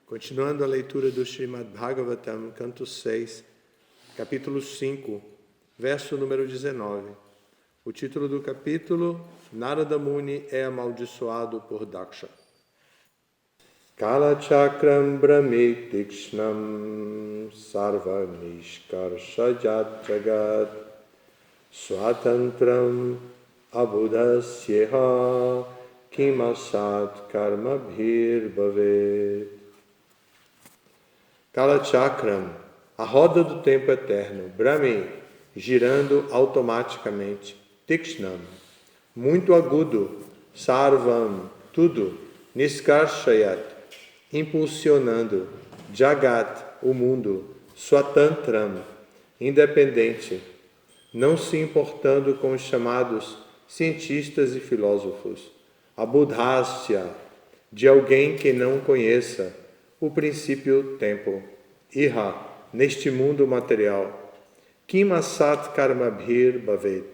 Continuando a leitura do Srimad Bhagavatam, canto 6, capítulo 5, verso número 19. O título do capítulo, Narada Muni é amaldiçoado por Daksha. Kala Chakram Brahmi Tikshnam Sarva Nishkarshajat Jagat Swatantram Abudasyeha Kimasat Karma Bhir Bhavet. Kala Chakram, a roda do tempo eterno, Brahmi, girando automaticamente, Tikshnam, muito agudo, Sarvam, tudo, Niskarshayat, impulsionando, Jagat, o mundo, Swatantram, independente, não se importando com os chamados cientistas e filósofos, Abudhasya, de alguém que não conheça o princípio tempo, Iha, neste mundo material, Kimasat Karmabhir Bhavet,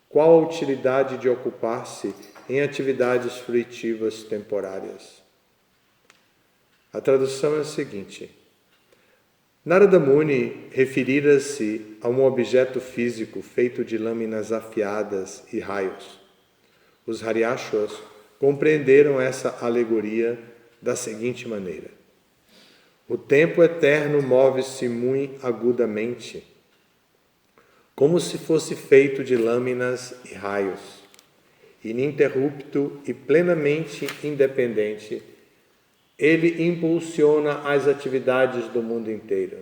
qual a utilidade de ocupar-se em atividades fruitivas temporárias? A tradução é a seguinte: Narada Muni referira-se a um objeto físico feito de lâminas afiadas e raios. Os Haryashvas compreenderam essa alegoria da seguinte maneira: o tempo eterno move-se muito agudamente, como se fosse feito de lâminas e raios, ininterrupto e plenamente independente. Ele impulsiona as atividades do mundo inteiro.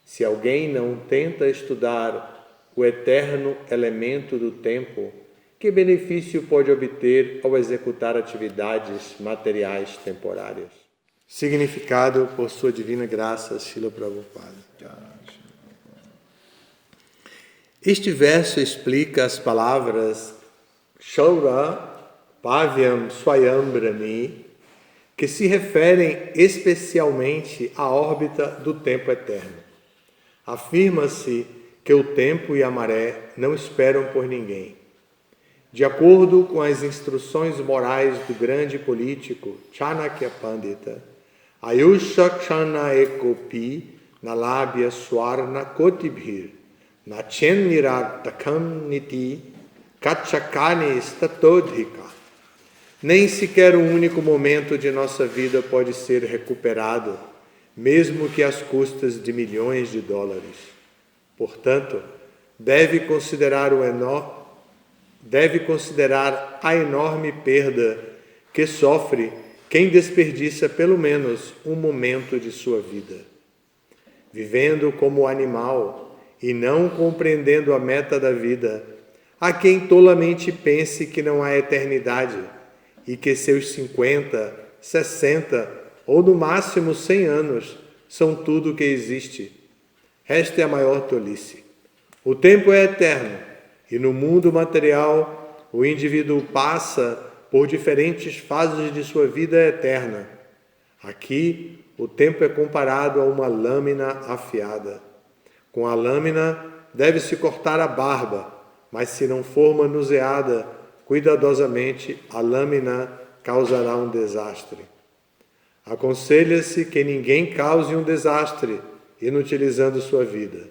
Se alguém não tenta estudar o eterno elemento do tempo, que benefício pode obter ao executar atividades materiais temporárias? Significado por sua divina graça, Srila Prabhupada. Este verso explica as palavras Shaura Pavyam Swayam Brahmi, que se referem especialmente à órbita do tempo eterno. Afirma-se que o tempo e a maré não esperam por ninguém. De acordo com as instruções morais do grande político Chanakya Pandita, Ayushakshana ekopi nalabhya swarna kotibhir nachen nirartakam niti kachakani statodhika. Nem sequer um único momento de nossa vida pode ser recuperado, mesmo que às custas de milhões de dólares. Portanto, deve considerar a enorme perda que sofre quem desperdiça pelo menos um momento de sua vida. Vivendo como animal e não compreendendo a meta da vida, há quem tolamente pense que não há eternidade e que seus 50, 60 ou no máximo 100 anos são tudo o que existe. Esta é a maior tolice. O tempo é eterno e no mundo material o indivíduo passa por diferentes fases de sua vida eterna. Aqui, o tempo é comparado a uma lâmina afiada. Com a lâmina, deve-se cortar a barba, mas se não for manuseada cuidadosamente, a lâmina causará um desastre. Aconselha-se que ninguém cause um desastre inutilizando sua vida.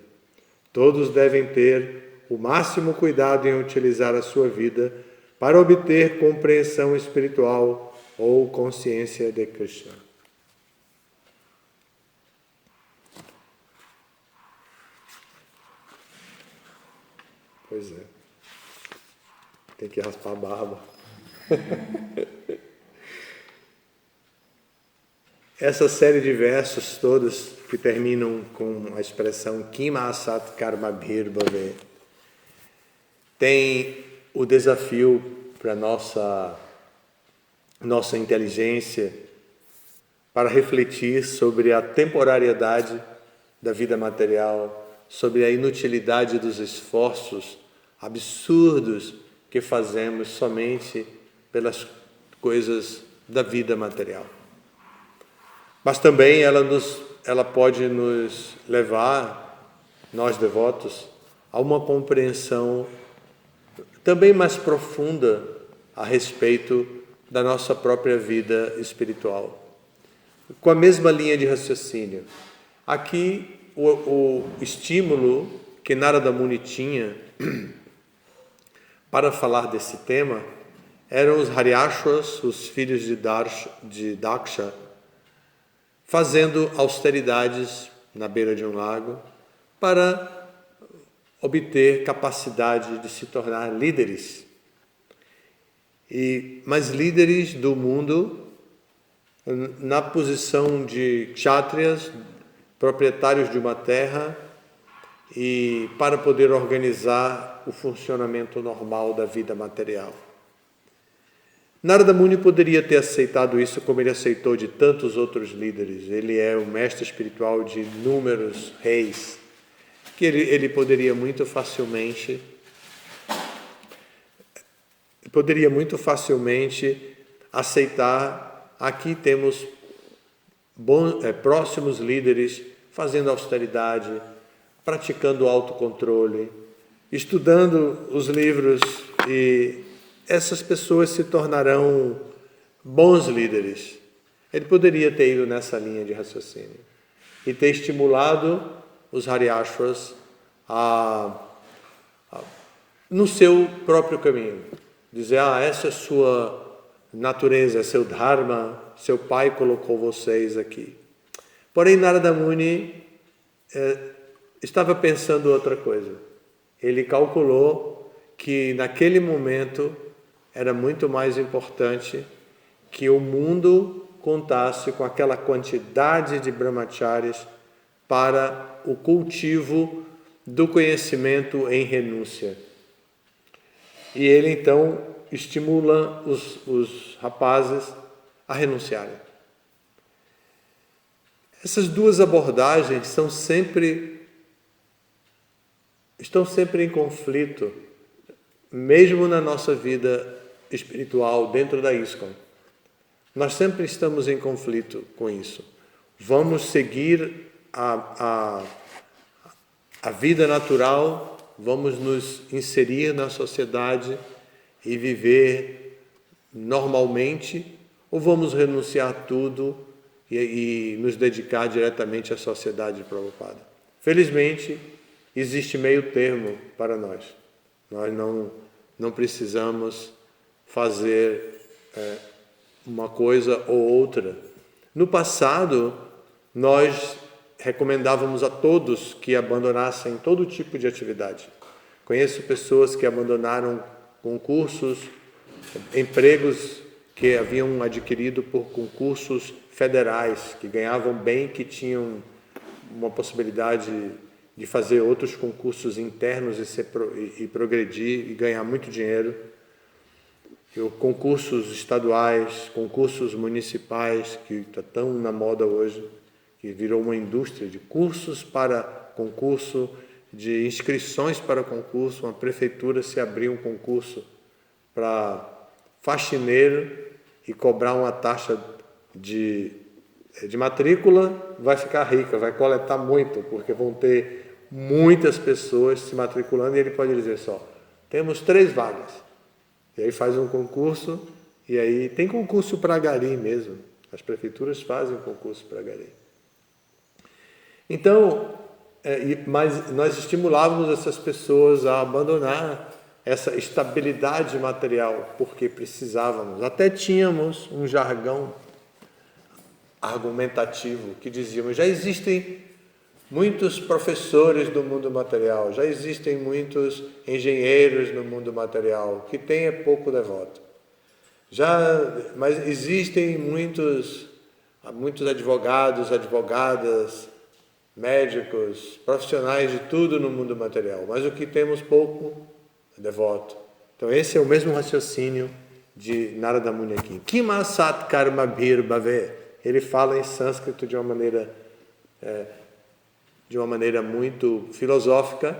Todos devem ter o máximo cuidado em utilizar a sua vida para obter compreensão espiritual ou consciência de Krishna. Pois é. Tem que raspar a barba. Essa série de versos todos que terminam com a expressão Kima Asat Karma Bhir Bhave tem o desafio para nossa inteligência para refletir sobre a temporariedade da vida material, sobre a inutilidade dos esforços absurdos que fazemos somente pelas coisas da vida material. Mas também ela pode nos levar, nós devotos, a uma compreensão também mais profunda a respeito da nossa própria vida espiritual. com a mesma linha de raciocínio. Aqui, o estímulo que Narada Muni tinha para falar desse tema eram os Haryashvas, os filhos de Daksha, fazendo austeridades na beira de um lago para obter capacidade de se tornar líderes. Mas líderes do mundo na posição de kshatriyas, proprietários de uma terra, e para poder organizar o funcionamento normal da vida material. Narada Muni poderia ter aceitado isso como ele aceitou de tantos outros líderes. Ele é o mestre espiritual de inúmeros reis, que ele poderia muito facilmente aceitar. Aqui temos próximos líderes fazendo austeridade, praticando autocontrole, estudando os livros, e essas pessoas se tornarão bons líderes. Ele poderia ter ido nessa linha de raciocínio e ter estimulado os Haryashvas no seu próprio caminho. Dizer, essa é sua natureza, é seu dharma, seu pai colocou vocês aqui. Porém, Narada Muni estava pensando outra coisa. Ele calculou que naquele momento era muito mais importante que o mundo contasse com aquela quantidade de brahmacharis para o cultivo do conhecimento em renúncia. E ele então estimula os rapazes a renunciarem. Essas duas abordagens estão sempre em conflito, mesmo na nossa vida espiritual dentro da ISKCON. Nós sempre estamos em conflito com isso. Vamos seguir a vida natural, vamos nos inserir na sociedade e viver normalmente, ou vamos renunciar a tudo e nos dedicar diretamente à sociedade de Prabhupada. Felizmente, existe meio termo para nós. Nós não precisamos fazer uma coisa ou outra. No passado, nós recomendávamos a todos que abandonassem todo tipo de atividade. Conheço pessoas que abandonaram concursos, empregos que haviam adquirido por concursos federais, que ganhavam bem, que tinham uma possibilidade de fazer outros concursos internos e progredir e ganhar muito dinheiro. Concursos estaduais, concursos municipais, que está tão na moda hoje, que virou uma indústria de cursos para concurso, de inscrições para concurso. Uma prefeitura se abrir um concurso para faxineiro e cobrar uma taxa de matrícula, vai ficar rica, vai coletar muito, porque vão ter muitas pessoas se matriculando, e ele pode dizer só, temos 3 vagas. E aí faz um concurso, e aí tem concurso para gari mesmo. As prefeituras fazem concurso para gari. Então, mas nós estimulávamos essas pessoas a abandonar essa estabilidade material, porque precisávamos. Até tínhamos um jargão argumentativo que dizíamos, já existem muitos professores do mundo material, já existem muitos engenheiros no mundo material, que tem pouco devoto. Mas existem muitos advogados, advogadas, médicos, profissionais de tudo no mundo material, mas o que temos pouco é devoto. Então esse é o mesmo raciocínio de Narada Muni aqui. Kima sat karma bhir bhave. Ele fala em sânscrito de uma maneira muito filosófica,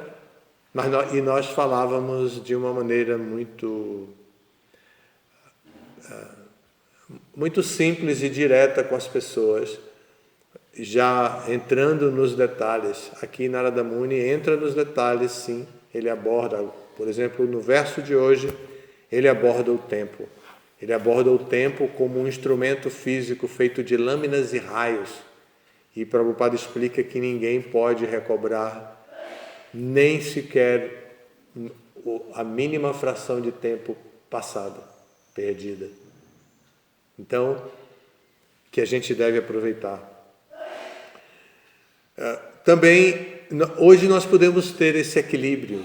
mas nós falávamos de uma maneira muito simples e direta com as pessoas, já entrando nos detalhes. Aqui Narada Muni entra nos detalhes, sim. Ele aborda, por exemplo, no verso de hoje, ele aborda o tempo. Ele aborda o tempo como um instrumento físico feito de lâminas e raios. E Prabhupada explica que ninguém pode recobrar nem sequer a mínima fração de tempo passada, perdida. Então, que a gente deve aproveitar. Também, hoje nós podemos ter esse equilíbrio,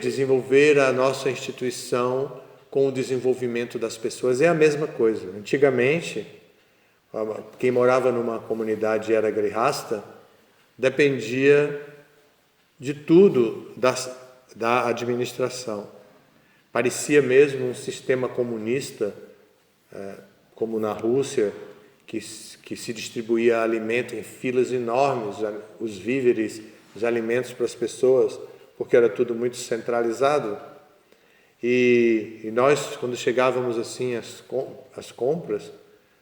desenvolver a nossa instituição com o desenvolvimento das pessoas. É a mesma coisa. Antigamente, quem morava numa comunidade era grihasta, dependia de tudo da administração. Parecia mesmo um sistema comunista, como na Rússia, que se distribuía alimento em filas enormes, os víveres, os alimentos para as pessoas, porque era tudo muito centralizado. E nós, quando chegávamos assim às compras,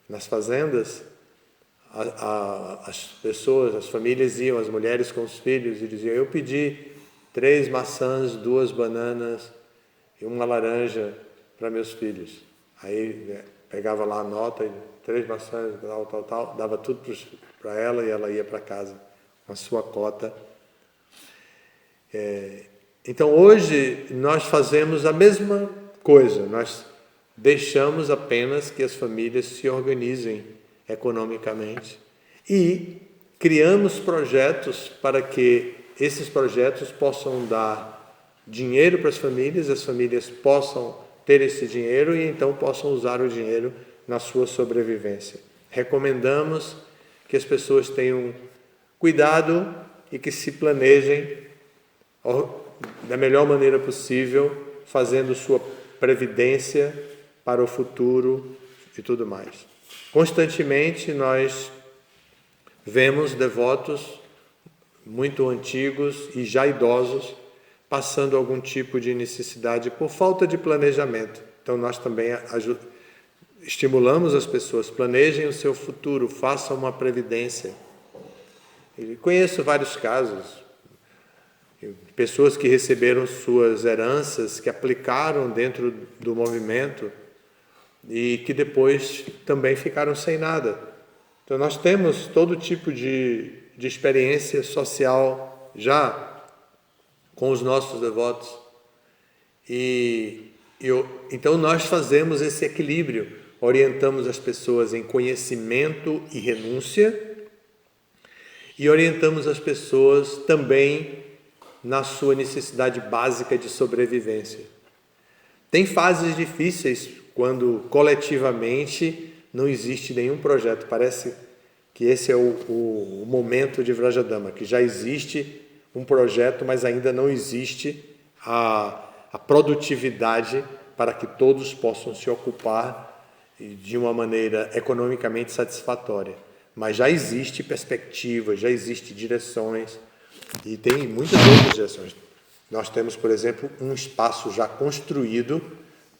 nas fazendas, as pessoas, as famílias iam, as mulheres com os filhos, e diziam: eu pedi 3 maçãs, 2 bananas e uma laranja para meus filhos. Aí pegava lá a nota, 3 maçãs, tal, dava tudo para ela e ela ia para casa com a sua cota. Então hoje nós fazemos a mesma coisa, nós deixamos apenas que as famílias se organizem economicamente e criamos projetos para que esses projetos possam dar dinheiro para as famílias possam ter esse dinheiro e então possam usar o dinheiro na sua sobrevivência. Recomendamos que as pessoas tenham cuidado e que se planejem da melhor maneira possível, fazendo sua previdência para o futuro e tudo mais. Constantemente nós vemos devotos muito antigos e já idosos passando algum tipo de necessidade por falta de planejamento. Então nós também estimulamos as pessoas, planejem o seu futuro, façam uma previdência. Eu conheço vários casos, pessoas que receberam suas heranças, que aplicaram dentro do movimento e que depois também ficaram sem nada. Então nós temos todo tipo de experiência social já com os nossos devotos. Então nós fazemos esse equilíbrio, orientamos as pessoas em conhecimento e renúncia e orientamos as pessoas também na sua necessidade básica de sobrevivência. Tem fases difíceis quando coletivamente não existe nenhum projeto. Parece que esse é o momento de Vrajadama, que já existe um projeto, mas ainda não existe a produtividade para que todos possam se ocupar de uma maneira economicamente satisfatória. Mas já existe perspectiva, já existe direções e tem muitas outras direções. Nós temos, por exemplo, um espaço já construído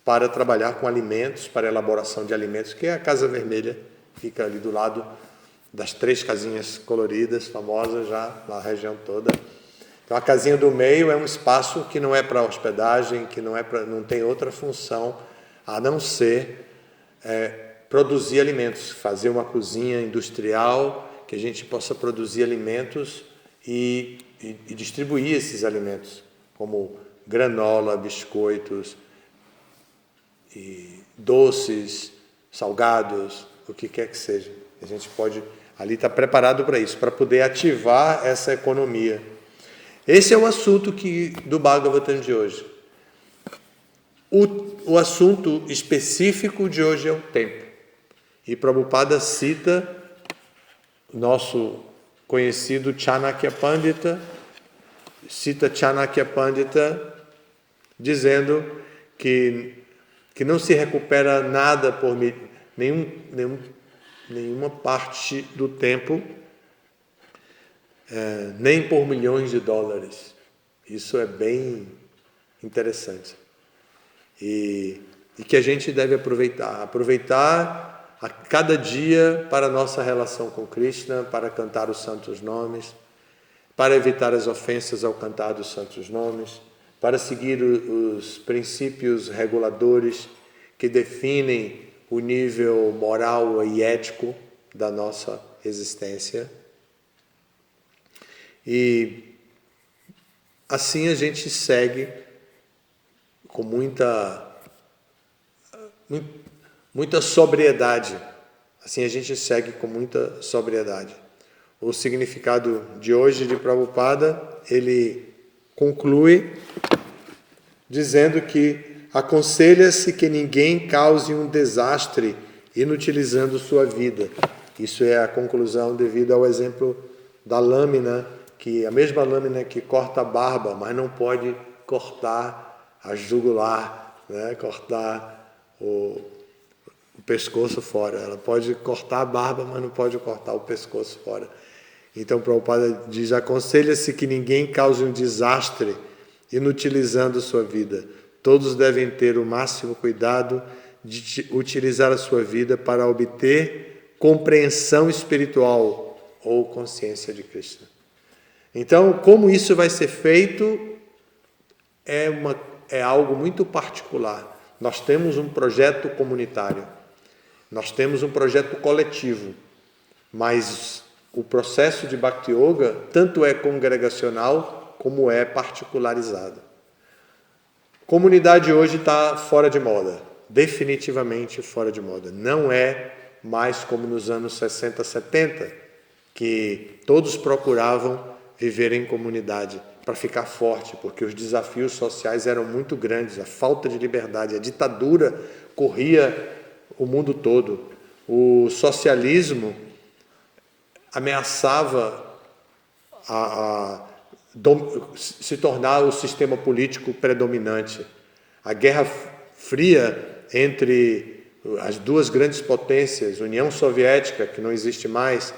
para trabalhar com alimentos, para elaboração de alimentos, que é a Casa Vermelha, fica ali do lado das 3 casinhas coloridas, famosas já na região toda. Então a casinha do meio é um espaço que não é para hospedagem, que não tem outra função a não ser produzir alimentos, fazer uma cozinha industrial que a gente possa produzir alimentos e distribuir esses alimentos, como granola, biscoitos, e doces, salgados, o que quer que seja. A gente pode ali estar preparado para isso, para poder ativar essa economia. Esse é o assunto do Bhagavatam de hoje. O assunto específico de hoje é o tempo. E Prabhupada cita nosso conhecido Chanakya Pandita, dizendo que não se recupera nada por nenhuma parte do tempo, nem por milhões de dólares. Isso é bem interessante. E que a gente deve aproveitar a cada dia para a nossa relação com Krishna, para cantar os santos nomes, para evitar as ofensas ao cantar os santos nomes, para seguir os princípios reguladores que definem o nível moral e ético da nossa existência. E assim a gente segue com muita sobriedade. Assim a gente segue com muita sobriedade. O significado de hoje de Prabhupada, ele conclui dizendo que aconselha-se que ninguém cause um desastre inutilizando sua vida. Isso é a conclusão devido ao exemplo da lâmina, que a mesma lâmina que corta a barba, mas não pode cortar a jugular, né? Cortar o pescoço fora. Ela pode cortar a barba, mas não pode cortar o pescoço fora. Então, Prabhupada diz, aconselha-se que ninguém cause um desastre inutilizando sua vida. Todos devem ter o máximo cuidado de utilizar a sua vida para obter compreensão espiritual ou consciência de Krishna. Então, como isso vai ser feito é algo muito particular. Nós temos um projeto comunitário, nós temos um projeto coletivo, mas o processo de Bhakti Yoga tanto é congregacional como é particularizado. Comunidade hoje está fora de moda, definitivamente fora de moda. Não é mais como nos anos 60, 70, que todos procuravam viver em comunidade para ficar forte, porque os desafios sociais eram muito grandes, a falta de liberdade, a ditadura corria o mundo todo. O socialismo ameaçava se tornar o sistema político predominante. A Guerra Fria entre as duas grandes potências, União Soviética, que não existe mais,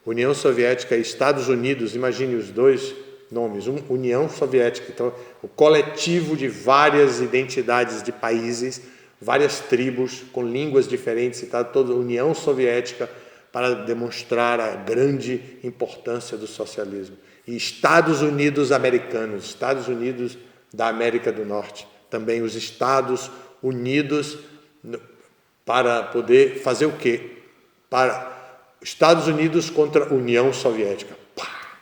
União Soviética e Estados Unidos, imagine os dois nomes, União Soviética, então o coletivo de várias identidades de países, várias tribos com línguas diferentes, e toda a União Soviética, para demonstrar a grande importância do socialismo. E Estados Unidos americanos, Estados Unidos da América do Norte, também os Estados Unidos, para poder fazer o quê? Para Estados Unidos contra a União Soviética. Pá!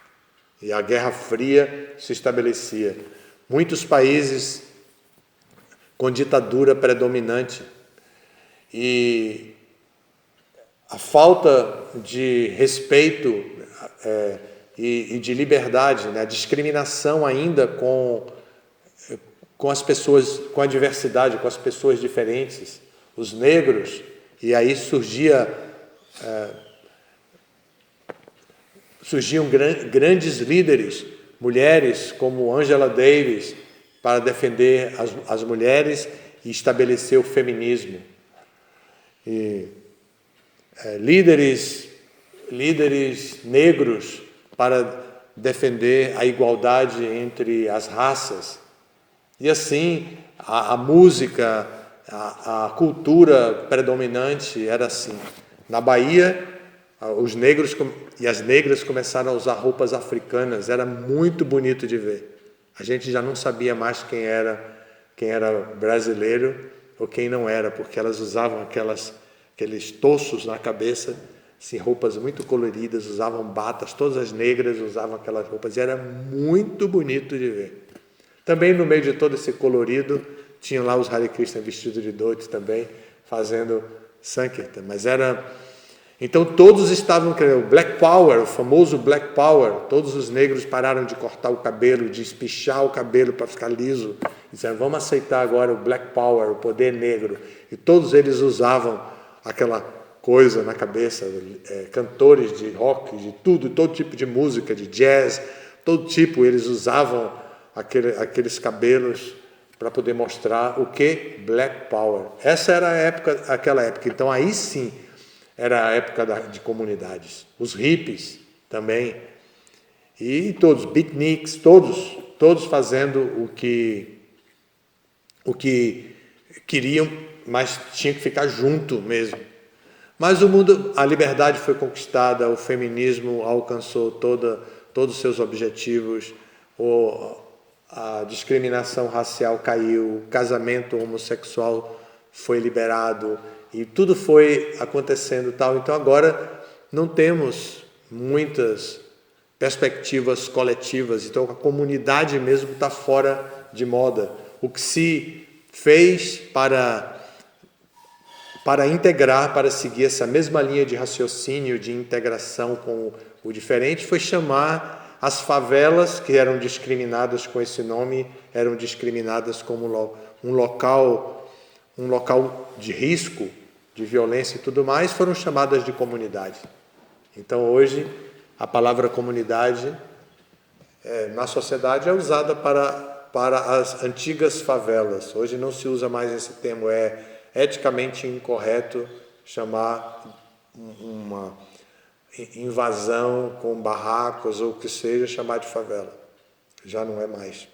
E a Guerra Fria se estabelecia. Muitos países com ditadura predominante. E a falta de respeito e de liberdade, né? A discriminação ainda com as pessoas, com a diversidade, com as pessoas diferentes, os negros, e aí surgiam grandes líderes, mulheres como Angela Davis, para defender as mulheres e estabelecer o feminismo. E líderes negros para defender a igualdade entre as raças. E assim, a música, a cultura predominante era assim. Na Bahia, os negros e as negras começaram a usar roupas africanas, era muito bonito de ver. A gente já não sabia mais quem era brasileiro ou quem não era, porque elas usavam aqueles toços na cabeça, assim, roupas muito coloridas, usavam batas, todas as negras usavam aquelas roupas, e era muito bonito de ver. Também no meio de todo esse colorido, tinham lá os Hare Krishna vestidos de doidos também, fazendo Sankirtan, mas era... Então todos estavam querendo o Black Power, o famoso Black Power. Todos os negros pararam de cortar o cabelo, de espichar o cabelo para ficar liso. Disseram, vamos aceitar agora o Black Power, o poder negro. E todos eles usavam aquela coisa na cabeça, cantores de rock, de tudo, todo tipo de música, de jazz, todo tipo, eles usavam aqueles cabelos para poder mostrar o que? Black Power. Essa era aquela época. Então aí sim, era a época de comunidades. Os hippies também. E todos, beatniks, todos fazendo o que queriam, mas tinha que ficar junto mesmo. Mas o mundo, a liberdade foi conquistada, o feminismo alcançou todos os seus objetivos, a discriminação racial caiu, o casamento homossexual foi liberado e tudo foi acontecendo tal. Então agora não temos muitas perspectivas coletivas, então a comunidade mesmo está fora de moda. O que se fez para integrar, para seguir essa mesma linha de raciocínio, de integração com o diferente, foi chamar as favelas, que eram discriminadas com esse nome, eram discriminadas como um local de risco, de violência e tudo mais, foram chamadas de comunidade. Então hoje a palavra comunidade na sociedade é usada para as antigas favelas. Hoje não se usa mais esse termo, é eticamente incorreto chamar uma invasão com barracos ou o que seja, chamar de favela. Já não é mais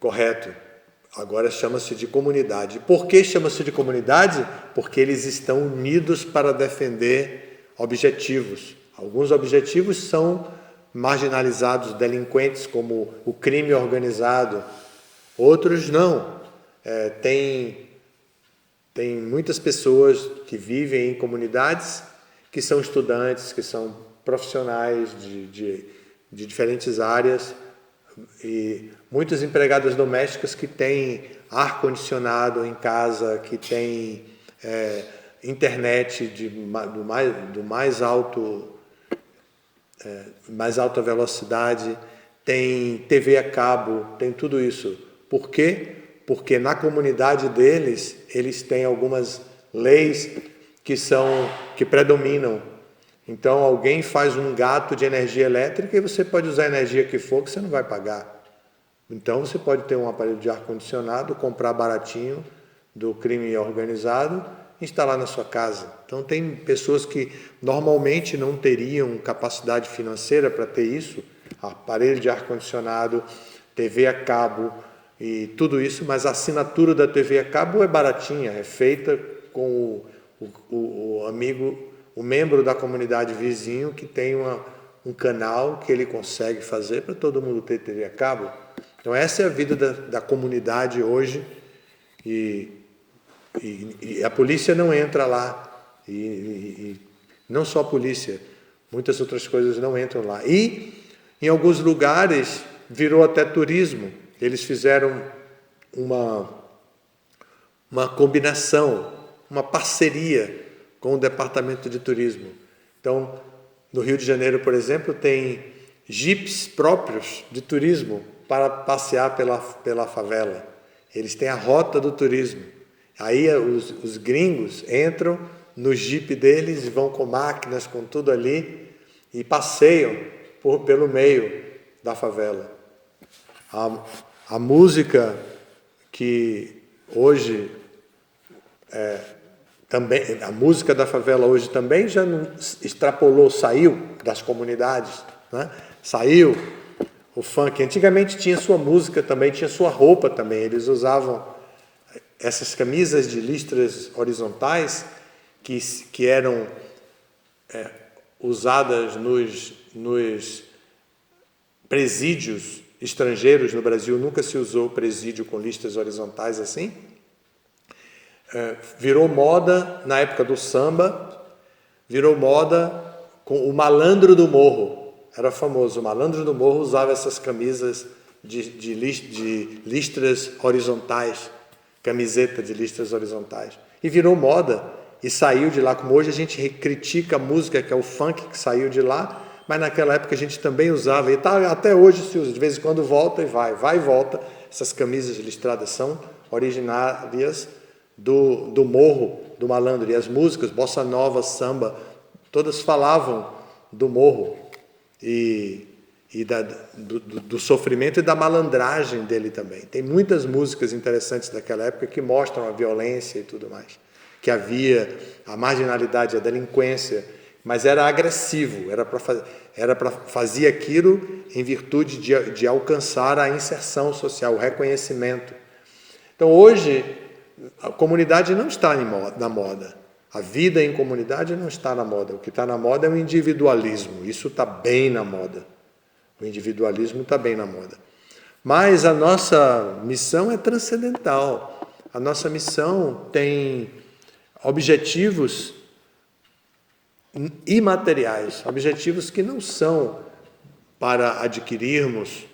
correto. Agora chama-se de comunidade. Por que chama-se de comunidade? Porque eles estão unidos para defender objetivos. Alguns objetivos são marginalizados, delinquentes, como o crime organizado. Outros não. Tem muitas pessoas que vivem em comunidades, que são estudantes, que são profissionais de diferentes áreas, e muitas empregadas domésticas que têm ar-condicionado em casa, que têm internet do mais alta velocidade, tem TV a cabo, tem tudo isso. Por quê? Porque na comunidade deles, eles têm algumas leis que predominam. Então, alguém faz um gato de energia elétrica e você pode usar a energia que for, que você não vai pagar. Então, você pode ter um aparelho de ar-condicionado, comprar baratinho do crime organizado, instalar na sua casa. Então, tem pessoas que normalmente não teriam capacidade financeira para ter isso, aparelho de ar-condicionado, TV a cabo e tudo isso, mas a assinatura da TV a cabo é baratinha, é feita com o amigo, o membro da comunidade vizinho que tem um canal que ele consegue fazer para todo mundo ter TV a cabo. Então essa é a vida da comunidade hoje e a polícia não entra lá e não só a polícia, muitas outras coisas não entram lá. E em alguns lugares virou até turismo. Eles fizeram uma combinação, uma parceria com o Departamento de Turismo. Então, no Rio de Janeiro, por exemplo, tem jipes próprios de turismo para passear pela favela. Eles têm a rota do turismo. Aí os gringos entram no jipe deles e vão com máquinas, com tudo ali, e passeiam pelo meio da favela. A música que hoje também, a música da favela hoje também já não extrapolou, saiu das comunidades, né? Saiu o funk. Antigamente tinha sua música também, tinha sua roupa também. Eles usavam essas camisas de listras horizontais que eram usadas nos presídios estrangeiros. No Brasil nunca se usou presídio com listras horizontais assim. Virou moda na época do samba, virou moda com o malandro do morro. Era famoso, o malandro do morro usava essas camisas de listras horizontais, camiseta de listras horizontais. E virou moda e saiu de lá, como hoje a gente critica a música, que é o funk que saiu de lá, mas naquela época a gente também usava, e até hoje se usa, de vez em quando volta e vai e volta. Essas camisas listradas são originárias do morro, do malandro. E as músicas, bossa nova, samba, todas falavam do morro e do sofrimento e da malandragem dele também. Tem muitas músicas interessantes daquela época que mostram a violência e tudo mais, que havia a marginalidade, a delinquência, mas era agressivo, era para fazer aquilo em virtude de alcançar a inserção social, o reconhecimento. Então hoje a comunidade não está na moda. A vida em comunidade não está na moda. O que está na moda é o individualismo. Isso está bem na moda. O individualismo está bem na moda. Mas a nossa missão é transcendental. A nossa missão tem objetivos imateriais, objetivos que não são para adquirirmos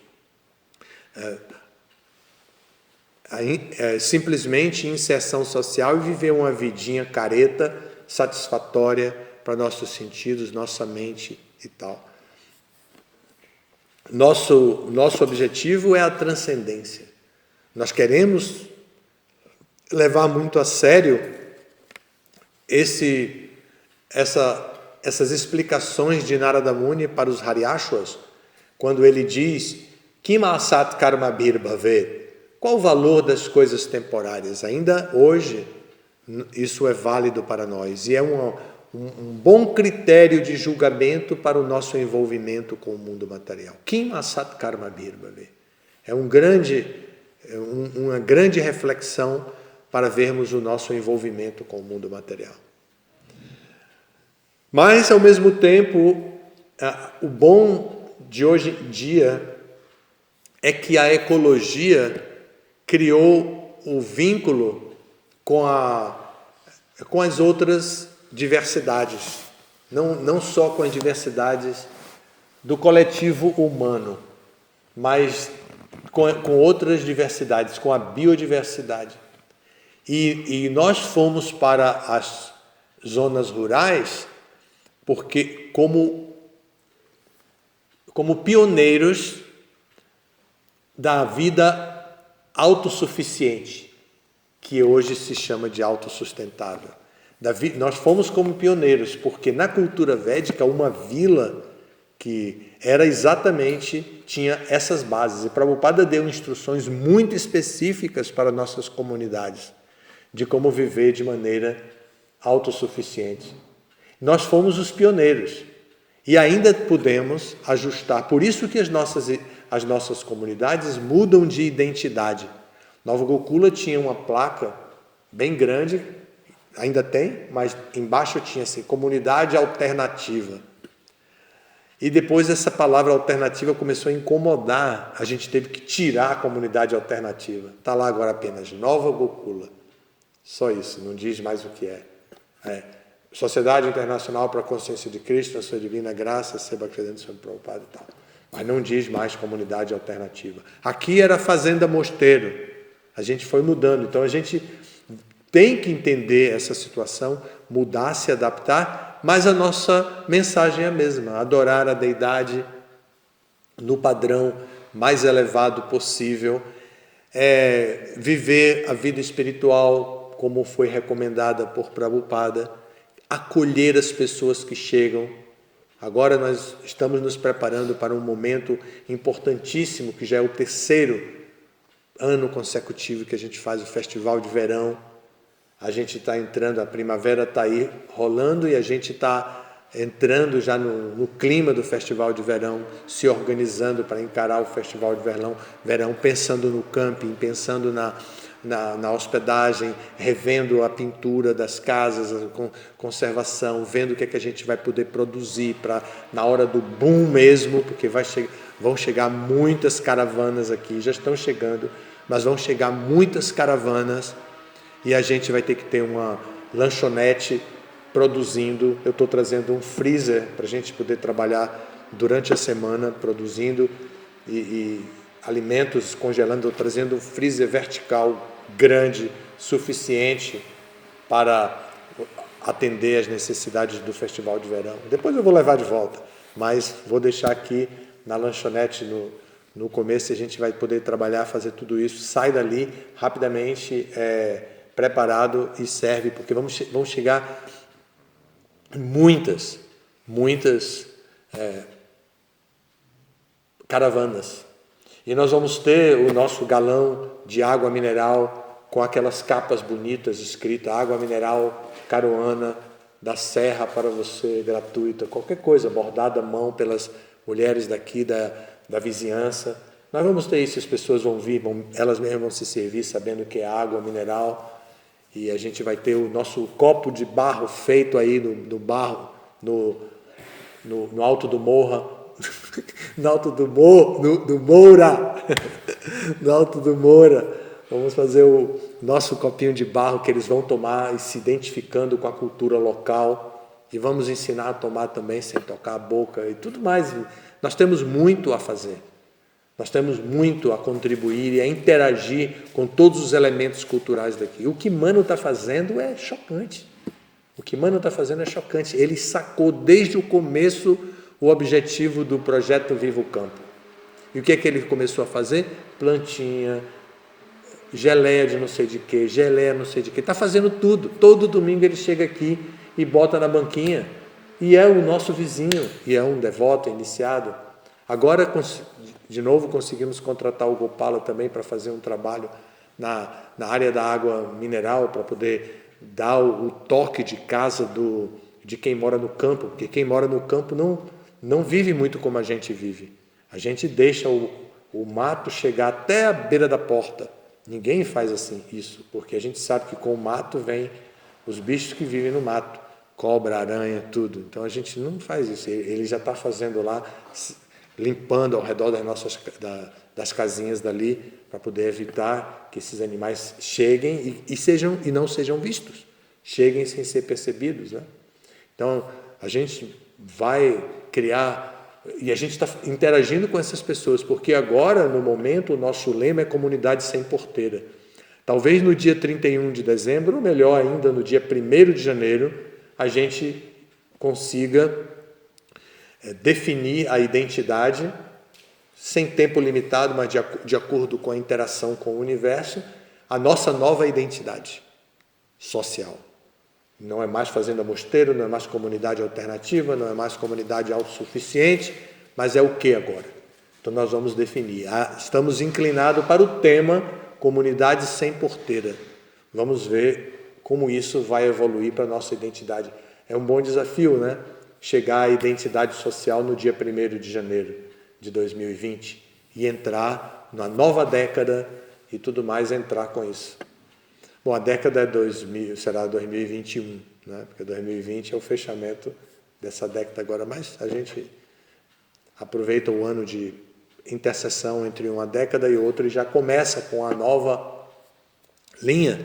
simplesmente inserção social e viver uma vidinha careta, satisfatória para nossos sentidos, nossa mente e tal. Nosso objetivo é a transcendência. Nós queremos levar muito a sério essas explicações de Narada Muni para os Haryashvas, quando ele diz Kima asat karma bir bhavet. Qual o valor das coisas temporárias? Ainda hoje, isso é válido para nós e é um bom critério de julgamento para o nosso envolvimento com o mundo material. Kim asat karma bir bhavet. É uma grande reflexão para vermos o nosso envolvimento com o mundo material. Mas, ao mesmo tempo, o bom de hoje em dia é que a ecologia criou o vínculo com as outras diversidades, não só com as diversidades do coletivo humano, mas com outras diversidades, com a biodiversidade. E nós fomos para as zonas rurais porque como pioneiros da vida autossuficiente, que hoje se chama de autossustentável. Nós fomos como pioneiros, porque na cultura védica, uma vila que tinha essas bases. E Prabhupada deu instruções muito específicas para nossas comunidades, de como viver de maneira autossuficiente. Nós fomos os pioneiros e ainda podemos ajustar. Por isso que as nossas comunidades mudam de identidade. Nova Gokula tinha uma placa bem grande, ainda tem, mas embaixo tinha assim, comunidade alternativa. E depois essa palavra alternativa começou a incomodar, a gente teve que tirar a comunidade alternativa. Está lá agora apenas Nova Gokula. Só isso, não diz mais o que é. Sociedade Internacional para a Consciência de Cristo, na sua divina graça, Seba Bhaktivedanta Swami Prabhupada e tal. Mas não diz mais comunidade alternativa. Aqui era Fazenda Mosteiro. A gente foi mudando. Então a gente tem que entender essa situação, mudar, se adaptar, mas a nossa mensagem é a mesma: adorar a deidade no padrão mais elevado possível, viver a vida espiritual como foi recomendada por Prabhupada, acolher as pessoas que chegam. Agora nós estamos nos preparando para um momento importantíssimo, que já é o 3º ano consecutivo que a gente faz o Festival de Verão. A gente está entrando, a primavera está aí rolando e a gente está entrando já no clima do Festival de Verão, se organizando para encarar o Festival de Verão, pensando no camping, pensando na hospedagem, revendo a pintura das casas, a conservação, vendo o que é que a gente vai poder produzir para na hora do boom mesmo, porque vão chegar muitas caravanas aqui, já estão chegando, mas vão chegar muitas caravanas e a gente vai ter que ter uma lanchonete produzindo. Eu estou trazendo um freezer para a gente poder trabalhar durante a semana produzindo e alimentos congelando, trazendo um freezer vertical grande, suficiente para atender as necessidades do Festival de Verão. Depois eu vou levar de volta, mas vou deixar aqui na lanchonete no começo, a gente vai poder trabalhar, fazer tudo isso, sai dali rapidamente preparado e serve, porque vão chegar muitas caravanas. E nós vamos ter o nosso galão de água mineral com aquelas capas bonitas escritas água mineral Caruana da Serra para você, gratuita, qualquer coisa, bordada à mão pelas mulheres daqui da vizinhança. Nós vamos ter isso, as pessoas vão vir, elas mesmas vão se servir sabendo que é água mineral, e a gente vai ter o nosso copo de barro feito aí do barro, no alto do Morra, no alto do Moura, no alto do Moura. Vamos fazer nosso copinho de barro que eles vão tomar e se identificando com a cultura local, e vamos ensinar a tomar também sem tocar a boca e tudo mais. Nós temos muito a fazer. Nós temos muito a contribuir e a interagir com todos os elementos culturais daqui. O que Mano está fazendo é chocante. O que Mano está fazendo é chocante. Ele sacou desde o começo o objetivo do projeto Viva o Campo. E o que é que ele começou a fazer? Plantinha, geleia de não sei de quê, geleia não sei de quê. Está fazendo tudo. Todo domingo ele chega aqui e bota na banquinha. E é o nosso vizinho, e é um devoto, iniciado. Agora, de novo, conseguimos contratar o Gopala também para fazer um trabalho na área da água mineral, para poder dar o toque de casa de quem mora no campo, porque quem mora no campo não vive muito como a gente vive. A gente deixa o mato chegar até a beira da porta. Ninguém faz assim isso, porque a gente sabe que com o mato vem os bichos que vivem no mato, cobra, aranha, tudo. Então a gente não faz isso. Ele já está fazendo lá, limpando ao redor das casinhas dali, para poder evitar que esses animais cheguem e não sejam vistos, cheguem sem ser percebidos, né? Então a gente vai criar, e a gente está interagindo com essas pessoas, porque agora, no momento, o nosso lema é comunidade sem porteira. Talvez no dia 31 de dezembro, ou melhor ainda, no dia 1º de janeiro, a gente consiga definir a identidade, sem tempo limitado, mas de acordo com a interação com o universo, a nossa nova identidade social. Não é mais fazenda mosteiro, não é mais comunidade alternativa, não é mais comunidade autossuficiente, mas é o que agora? Então nós vamos definir. Estamos inclinados para o tema comunidade sem porteira. Vamos ver como isso vai evoluir para a nossa identidade. É um bom desafio, né? Chegar à identidade social no dia 1º de janeiro de 2020 e entrar na nova década e tudo mais, entrar com isso. Bom, a década será 2021, né? Porque 2020 é o fechamento dessa década agora, mas a gente aproveita o ano de interseção entre uma década e outra e já começa com a nova linha,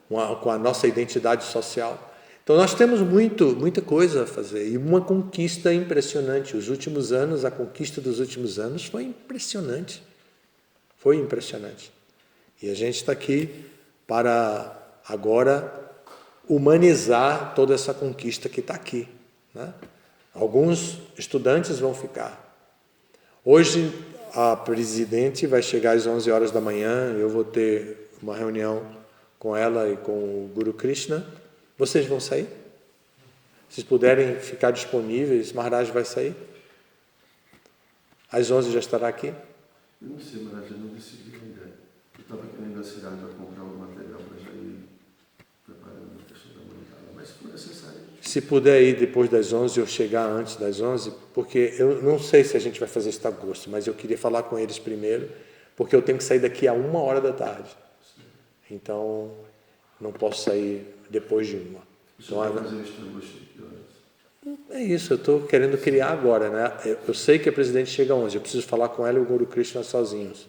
com a nossa identidade social. Então nós temos muita coisa a fazer e uma conquista impressionante. Os últimos anos, a conquista dos últimos anos foi impressionante. Foi impressionante. E a gente está aqui para agora humanizar toda essa conquista que está aqui, né? Alguns estudantes vão ficar. Hoje a presidente vai chegar às 11 horas da manhã, eu vou ter uma reunião com ela e com o Guru Krishna. Vocês vão sair? Se puderem ficar disponíveis, Maharaj vai sair? Às 11 já estará aqui? Eu não sei, Maharaj, eu não decidi ainda. Eu estava querendo a cidade para comprar o material para já ir preparando a questão da bancada, mas se for necessário. Se puder ir depois das 11 ou chegar antes das 11, porque eu não sei se a gente vai fazer isso em agosto, mas eu queria falar com eles primeiro, porque eu tenho que sair daqui a 1h da tarde. Então, não posso sair depois de 1h. Então, é isso, eu estou querendo criar agora, né? Eu sei que a presidente chega às 11, eu preciso falar com ela e o Guru Krishna sozinhos.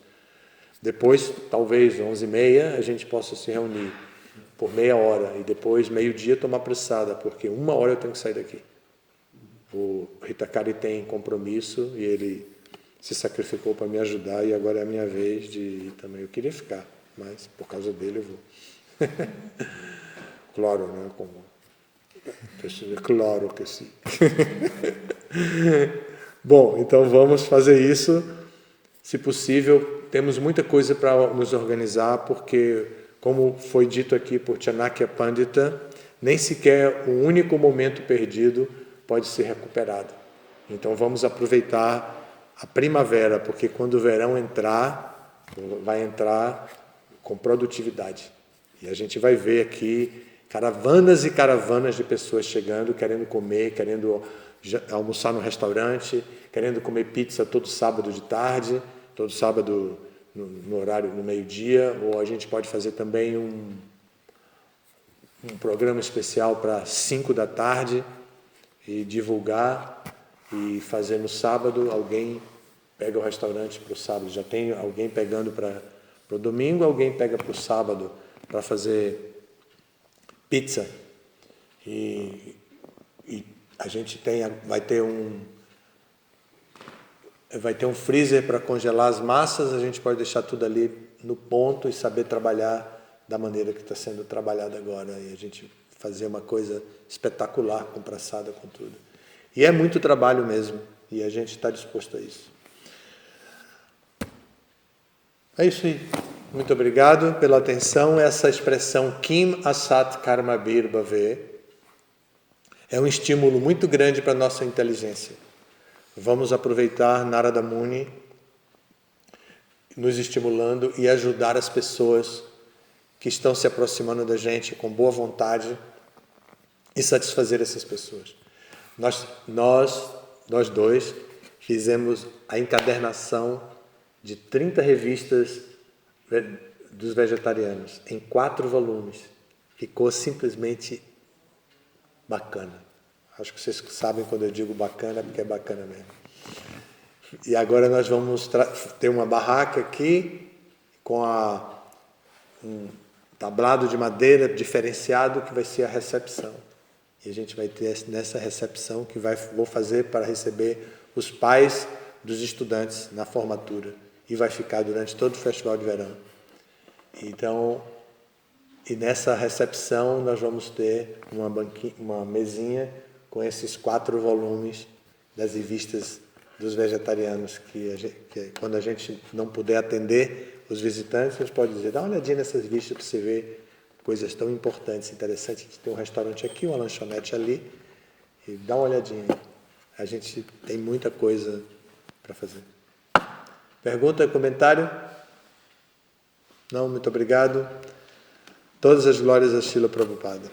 Depois, talvez 11h30, a gente possa se reunir por meia hora e depois, meio-dia, tomar pressada, porque 1h eu tenho que sair daqui. O Hitakari tem compromisso e ele se sacrificou para me ajudar e agora é a minha vez de ir também. Eu queria ficar, mas por causa dele eu vou. Claro, né? Claro que sim. Bom, então vamos fazer isso. Se possível, temos muita coisa para nos organizar, porque, como foi dito aqui por Chanakya Pandita, nem sequer um único momento perdido pode ser recuperado. Então vamos aproveitar a primavera, porque quando o verão entrar, vai entrar com produtividade. E a gente vai ver aqui caravanas e caravanas de pessoas chegando, querendo comer, querendo almoçar no restaurante, querendo comer pizza todo sábado de tarde, todo sábado no horário, no meio-dia, ou a gente pode fazer também um programa especial para 5 da tarde e divulgar e fazer no sábado. Alguém pega o restaurante para o sábado, já tem alguém pegando para o domingo, alguém pega para o sábado para fazer pizza. E a gente vai ter um freezer para congelar as massas, a gente pode deixar tudo ali no ponto e saber trabalhar da maneira que está sendo trabalhada agora. E a gente fazer uma coisa espetacular com praçada, com tudo. E é muito trabalho mesmo, e a gente está disposto a isso. É isso aí. Muito obrigado pela atenção. Essa expressão Kim Asat Karma Bir Bhave é um estímulo muito grande para a nossa inteligência. Vamos aproveitar Narada Muni nos estimulando e ajudar as pessoas que estão se aproximando da gente com boa vontade e satisfazer essas pessoas. Nós dois fizemos a encadernação de 30 revistas dos vegetarianos em 4 volumes. Ficou simplesmente bacana. Acho que vocês sabem quando eu digo bacana, porque é bacana mesmo. E agora nós vamos ter uma barraca aqui com um tablado de madeira diferenciado que vai ser a recepção. E a gente vai ter nessa recepção que vou fazer para receber os pais dos estudantes na formatura. E vai ficar durante todo o festival de verão. Então, e nessa recepção nós vamos ter uma mesinha com esses 4 volumes das revistas dos vegetarianos, que quando a gente não puder atender os visitantes, a gente pode dizer, dá uma olhadinha nessas revistas para você ver coisas tão importantes, interessantes. A gente tem um restaurante aqui, uma lanchonete ali, e dá uma olhadinha. A gente tem muita coisa para fazer. Pergunta, comentário? Não, muito obrigado. Todas as glórias a Srila Prabhupada.